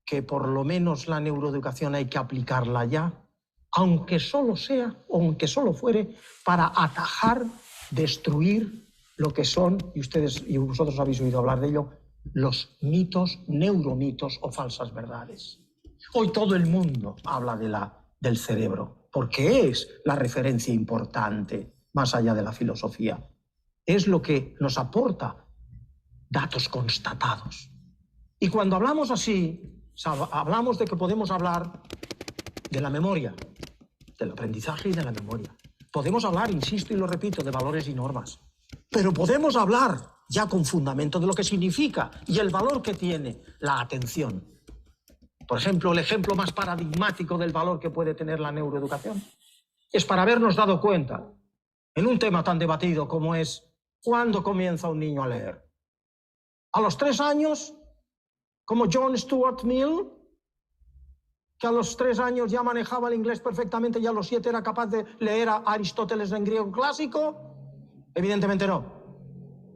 que por lo menos la neuroeducación hay que aplicarla ya, aunque solo sea, o aunque solo fuere, para atajar, destruir lo que son, y ustedes y vosotros habéis oído hablar de ello, los mitos, neuromitos o falsas verdades. Hoy todo el mundo habla del cerebro, porque es la referencia importante, más allá de la filosofía. Es lo que nos aporta datos constatados. Y cuando hablamos así, hablamos de que podemos hablar de la memoria, del aprendizaje y de la memoria. Podemos hablar, insisto y lo repito, de valores y normas. Pero podemos hablar ya con fundamento de lo que significa y el valor que tiene la atención. Por ejemplo, el ejemplo más paradigmático del valor que puede tener la neuroeducación es para habernos dado cuenta en un tema tan debatido como es ¿cuándo comienza un niño a leer? ¿A los 3 años? Como John Stuart Mill, que a los 3 años ya manejaba el inglés perfectamente y a los 7 era capaz de leer a Aristóteles en griego clásico. Evidentemente no.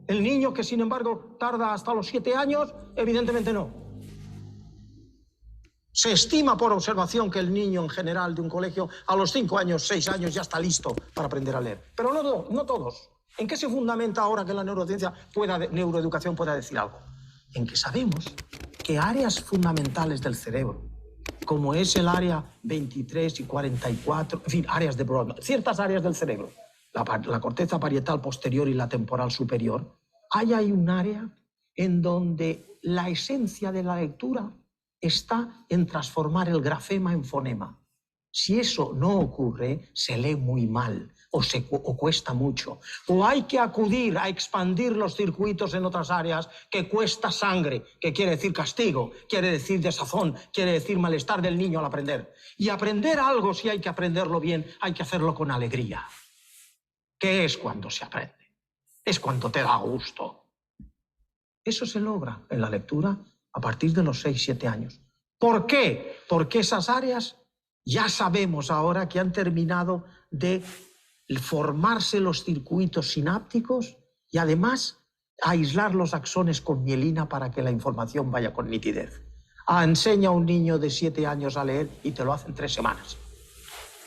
El niño que, sin embargo, tarda hasta los 7 años, evidentemente no. Se estima por observación que el niño en general de un colegio a los 5 años, 6 años ya está listo para aprender a leer. Pero no todos. ¿En qué se fundamenta ahora que la neuroeducación pueda decir algo? En que sabemos que áreas fundamentales del cerebro, como es el área 23 y 44, en fin, áreas de Brodmann, ciertas áreas del cerebro, la corteza parietal posterior y la temporal superior, hay un área en donde la esencia de la lectura está en transformar el grafema en fonema. Si eso no ocurre, se lee muy mal o cuesta mucho. O hay que acudir a expandir los circuitos en otras áreas que cuesta sangre, que quiere decir castigo, quiere decir desazón, quiere decir malestar del niño al aprender. Y aprender algo, si hay que aprenderlo bien, hay que hacerlo con alegría. ¿Qué es cuando se aprende? Es cuando te da gusto. Eso se logra en la lectura a partir de los 6-7 años. ¿Por qué? Porque esas áreas ya sabemos ahora que han terminado de formarse los circuitos sinápticos y además aislar los axones con mielina para que la información vaya con nitidez. Enseña a un niño de 7 años a leer y te lo hace en 3 semanas.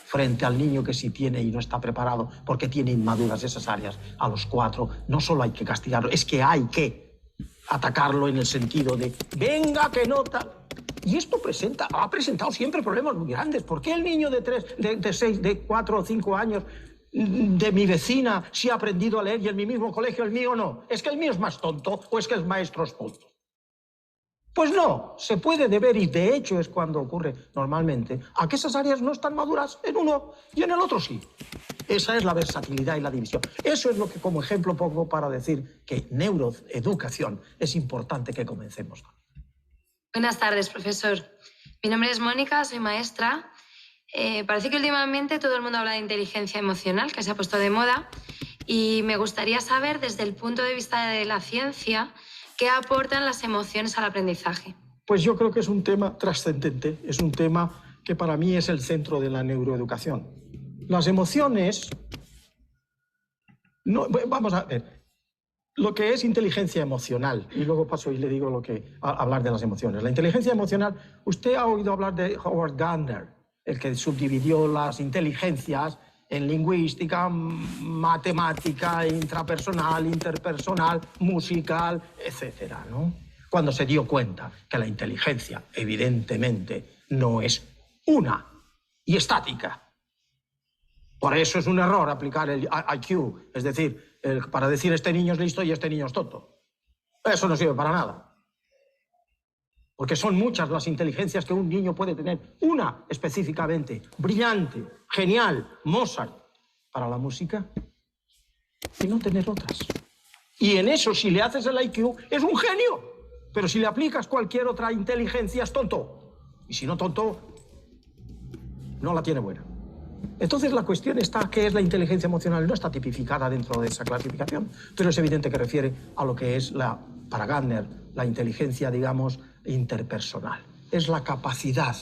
Frente al niño que sí tiene y no está preparado porque tiene inmaduras esas áreas, a los 4, no solo hay que castigarlo, es que hay que atacarlo en el sentido de venga que no tal. Y esto ha presentado siempre problemas muy grandes. ¿Por qué el niño de 6, de 4 o 5 años de mi vecina sí ha aprendido a leer y en mi mismo colegio el mío no? ¿Es que el mío es más tonto o es que el maestro es tonto? Pues no, se puede deber, y de hecho es cuando ocurre normalmente, a que esas áreas no están maduras en uno y en el otro sí. Esa es la versatilidad y la división. Eso es lo que como ejemplo pongo para decir que neuroeducación es importante que comencemos con. Buenas tardes, profesor. Mi nombre es Mónica, soy maestra. Parece que últimamente todo el mundo habla de inteligencia emocional, que se ha puesto de moda, y me gustaría saber, desde el punto de vista de la ciencia, ¿qué aportan las emociones al aprendizaje? Pues yo creo que es un tema trascendente, es un tema que para mí es el centro de la neuroeducación. Las emociones... vamos a ver, lo que es inteligencia emocional, y luego paso y le digo hablar de las emociones. La inteligencia emocional, usted ha oído hablar de Howard Gardner, el que subdividió las inteligencias en lingüística, matemática, intrapersonal, interpersonal, musical, etcétera, ¿no? Cuando se dio cuenta que la inteligencia, evidentemente, no es una y estática. Por eso es un error aplicar el IQ, es decir, para decir este niño es listo y este niño es tonto. Eso no sirve para nada. Porque son muchas las inteligencias que un niño puede tener. Una específicamente, brillante, genial, Mozart, para la música, y no tener otras. Y en eso, si le haces el IQ, es un genio. Pero si le aplicas cualquier otra inteligencia, es tonto. Y si no tonto, no la tiene buena. Entonces la cuestión está, ¿qué es la inteligencia emocional? No está tipificada dentro de esa clasificación, pero es evidente que refiere a lo que es, para Gardner, la inteligencia, digamos, interpersonal. Es la capacidad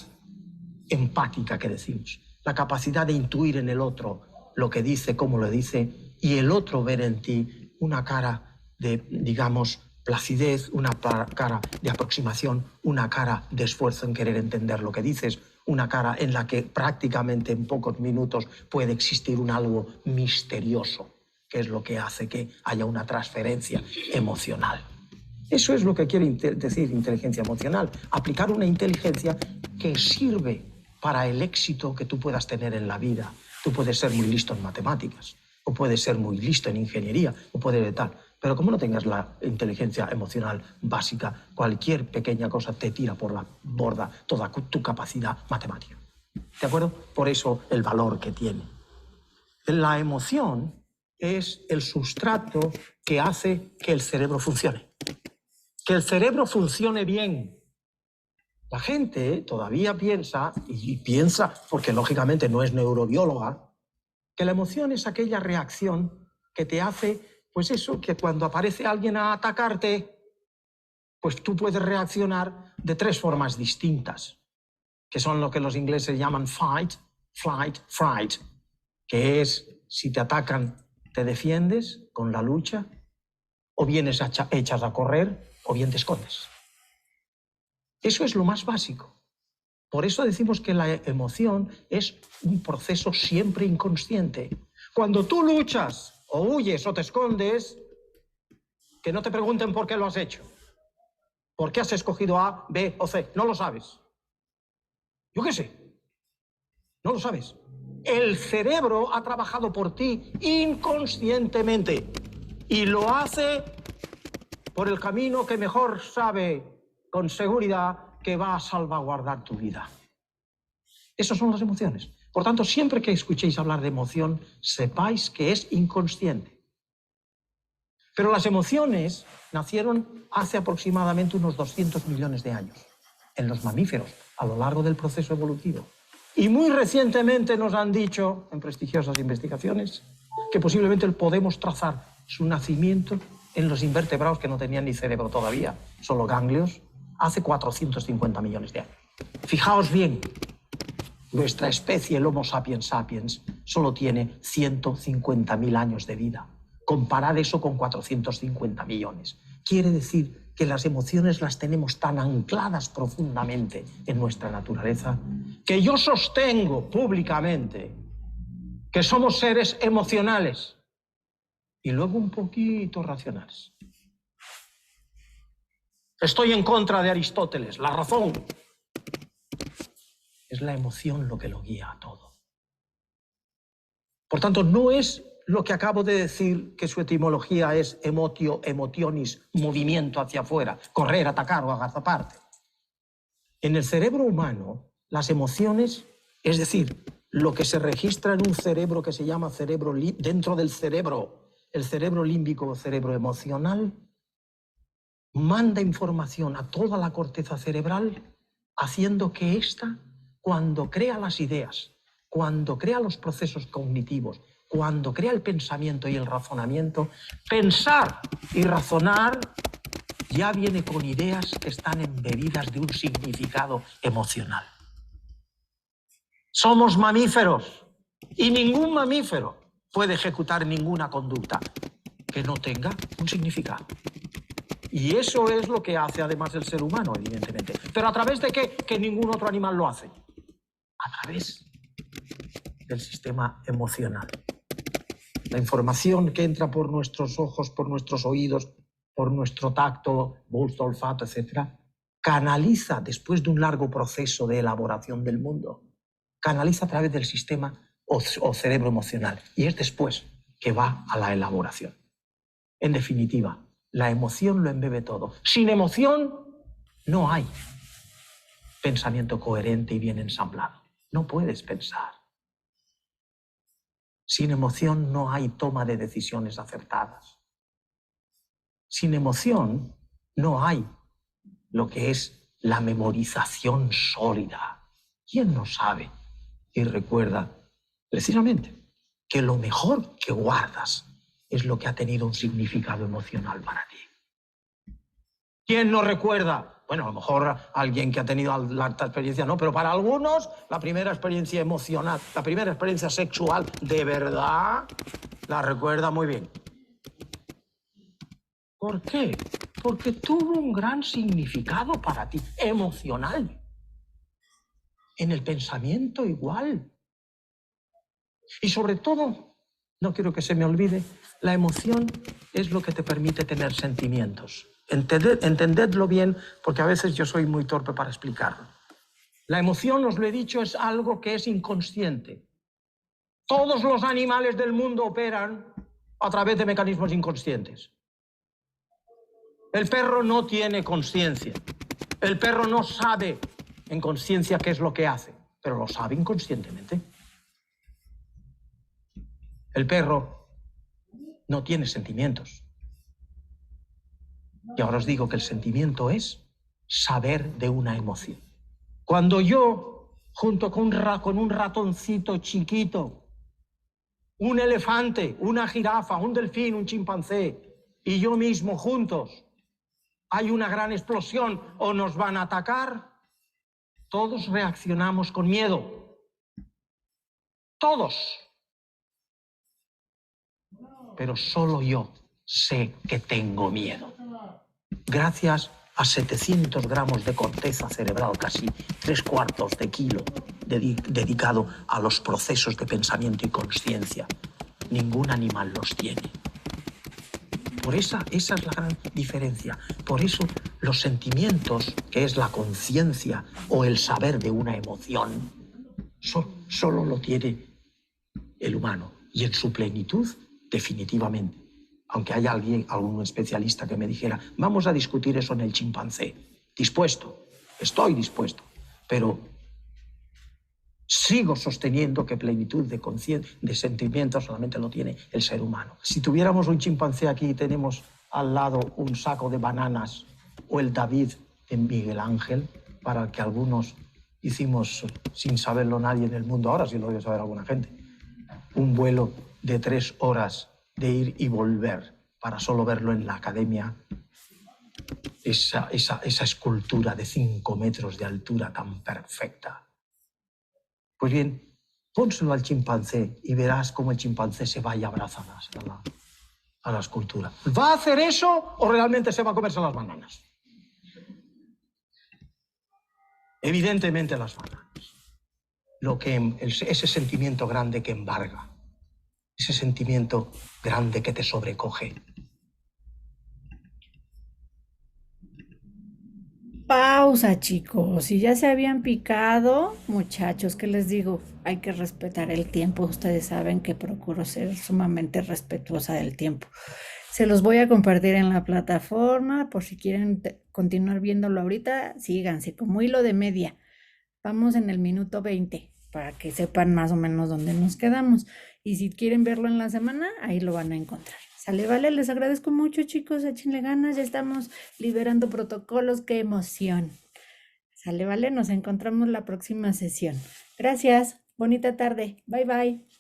empática que decimos, la capacidad de intuir en el otro lo que dice, cómo lo dice, y el otro ver en ti una cara de, digamos, placidez, una cara de aproximación, una cara de esfuerzo en querer entender lo que dices, una cara en la que prácticamente en pocos minutos puede existir un algo misterioso, que es lo que hace que haya una transferencia emocional. Eso es lo que quiere decir inteligencia emocional, aplicar una inteligencia que sirve para el éxito que tú puedas tener en la vida. Tú puedes ser muy listo en matemáticas, o puedes ser muy listo en ingeniería, o puedes ser tal. Pero como no tengas la inteligencia emocional básica, cualquier pequeña cosa te tira por la borda toda tu capacidad matemática. ¿De acuerdo? Por eso el valor que tiene. La emoción es el sustrato que hace que el cerebro funcione. Que el cerebro funcione bien. La gente todavía piensa, y piensa porque lógicamente no es neurobióloga, que la emoción es aquella reacción que te hace... Pues eso, que cuando aparece alguien a atacarte, pues tú puedes reaccionar de 3 formas distintas, que son lo que los ingleses llaman fight, flight, fright, que es, si te atacan, te defiendes con la lucha, o bien echas a correr, o bien te escondes. Eso es lo más básico. Por eso decimos que la emoción es un proceso siempre inconsciente. Cuando tú luchas, o huyes o te escondes, que no te pregunten por qué lo has hecho. ¿Por qué has escogido A, B o C? No lo sabes. Yo qué sé. ¿No lo sabes? El cerebro ha trabajado por ti inconscientemente y lo hace por el camino que mejor sabe con seguridad que va a salvaguardar tu vida. Esas son las emociones. Por tanto, siempre que escuchéis hablar de emoción, sepáis que es inconsciente. Pero las emociones nacieron hace aproximadamente unos 200 millones de años en los mamíferos, a lo largo del proceso evolutivo. Y muy recientemente nos han dicho, en prestigiosas investigaciones, que posiblemente podemos trazar su nacimiento en los invertebrados que no tenían ni cerebro todavía, solo ganglios, hace 450 millones de años. Fijaos bien, nuestra especie, el Homo sapiens sapiens, solo tiene 150.000 años de vida. Comparad eso con 450 millones. Quiere decir que las emociones las tenemos tan ancladas profundamente en nuestra naturaleza que yo sostengo públicamente que somos seres emocionales y luego un poquito racionales. Estoy en contra de Aristóteles. La razón es la emoción lo que lo guía a todo. Por tanto, no es lo que acabo de decir, que su etimología es emotio, emotionis, movimiento hacia afuera, correr, atacar o agazaparte. En el cerebro humano, las emociones, es decir, lo que se registra en un cerebro que se llama cerebro, dentro del cerebro, el cerebro límbico o cerebro emocional, manda información a toda la corteza cerebral, haciendo que ésta, cuando crea las ideas, cuando crea los procesos cognitivos, cuando crea el pensamiento y el razonamiento, pensar y razonar ya viene con ideas que están embebidas de un significado emocional. Somos mamíferos y ningún mamífero puede ejecutar ninguna conducta que no tenga un significado. Y eso es lo que hace además el ser humano, evidentemente. ¿Pero a través de qué? Que ningún otro animal lo hace. A través del sistema emocional. La información que entra por nuestros ojos, por nuestros oídos, por nuestro tacto, gusto, olfato, etc., canaliza, después de un largo proceso de elaboración del mundo, canaliza a través del sistema o cerebro emocional. Y es después que va a la elaboración. En definitiva, la emoción lo embebe todo. Sin emoción no hay pensamiento coherente y bien ensamblado. No puedes pensar. Sin emoción no hay toma de decisiones acertadas. Sin emoción no hay lo que es la memorización sólida. ¿Quién no sabe y recuerda precisamente que lo mejor que guardas es lo que ha tenido un significado emocional para ti? ¿Quién no recuerda? Bueno, a lo mejor alguien que ha tenido alta experiencia no, pero para algunos la primera experiencia emocional, la primera experiencia sexual de verdad la recuerda muy bien. ¿Por qué? Porque tuvo un gran significado para ti, emocional. En el pensamiento igual. Y sobre todo, no quiero que se me olvide, la emoción es lo que te permite tener sentimientos. Entendedlo bien, porque a veces yo soy muy torpe para explicarlo. La emoción, os lo he dicho, es algo que es inconsciente. Todos los animales del mundo operan a través de mecanismos inconscientes. El perro no tiene conciencia. El perro no sabe en conciencia qué es lo que hace, pero lo sabe inconscientemente. El perro no tiene sentimientos. Y ahora os digo que el sentimiento es saber de una emoción. Cuando yo, junto con un ratoncito chiquito, un elefante, una jirafa, un delfín, un chimpancé, y yo mismo juntos, hay una gran explosión o nos van a atacar, todos reaccionamos con miedo. Todos. Pero solo yo sé que tengo miedo. Gracias a 700 gramos de corteza cerebral, casi 3/4 de kilo, dedicado a los procesos de pensamiento y conciencia. Ningún animal los tiene. Esa es la gran diferencia. Por eso Los sentimientos, que es la conciencia o el saber de una emoción, solo lo tiene el humano y en su plenitud definitivamente. Aunque haya algún especialista que me dijera, vamos a discutir eso en el chimpancé. Dispuesto, estoy dispuesto, pero sigo sosteniendo que plenitud de sentimientos solamente lo tiene el ser humano. Si tuviéramos un chimpancé aquí y tenemos al lado un saco de bananas o el David en Miguel Ángel, para el que algunos hicimos sin saberlo nadie en el mundo, ahora sí lo debe saber alguna gente, un vuelo de 3 horas de ir y volver para solo verlo en la academia, esa escultura de 5 metros de altura tan perfecta. Pues bien, pónselo al chimpancé y verás cómo el chimpancé se va y abraza a la escultura. ¿Va a hacer eso o realmente se va a comerse las bananas? Evidentemente las bananas. Ese sentimiento grande que embarga, ese sentimiento grande que te sobrecoge. Pausa, chicos. Si ya se habían picado, muchachos, ¿qué les digo? Hay que respetar el tiempo. Ustedes saben que procuro ser sumamente respetuosa del tiempo. Se los voy a compartir en la plataforma por si quieren continuar viéndolo ahorita. Síganse como hilo de media. Vamos en el minuto 20 para que sepan más o menos dónde nos quedamos. Y si quieren verlo en la semana, ahí lo van a encontrar. Sale, vale, les agradezco mucho, chicos, échenle ganas, ya estamos liberando protocolos, qué emoción. Sale, vale, nos encontramos la próxima sesión. Gracias, bonita tarde, bye bye.